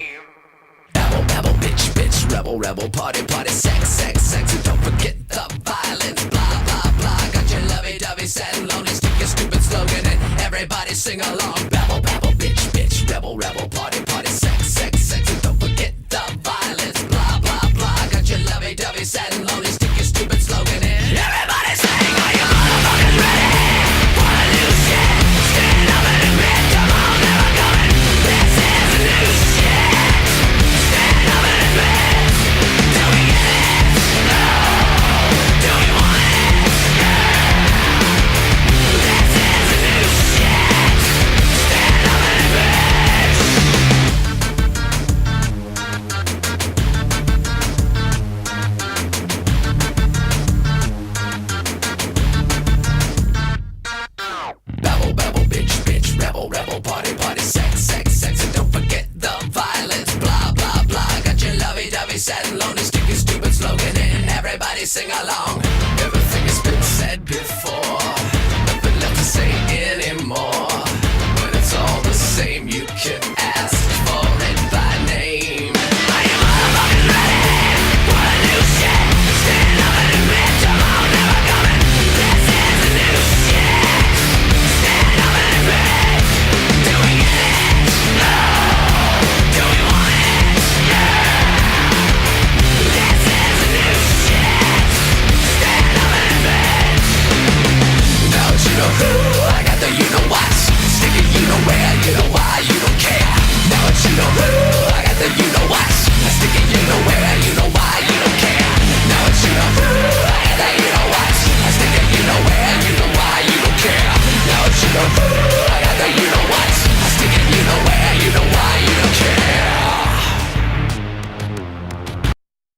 Babble, babble, bitch, bitch, rebel, rebel, party, party, sex, sex, sex, and don't forget the violence, blah, blah, blah. Got your lovey-dovey, sad and lonely, stick your stupid slogan and everybody sing along. Babble, babble, bitch, bitch, rebel, rebel, party, party, sex, sex, sex, and don't forget the violence, blah, blah, blah. Got your lovey-dovey, sad and lonely, stick your stupid slogan in everybody sing, are you motherfuckers ready for the new shit? Stand up and admit, come on, never coming. This is the new shit. Stand up and admit. Do we get it? No. Do we want it? Yeah. This is the new shit. Stand up and admit. Babble, babble, bitch, bitch, rebel, rebel, party, party, sex, sex, sex, and don't forget the violence, blah, blah, blah. Got your lovey-dovey, sad and lonely, stick your stupid slogan in, everybody sing along.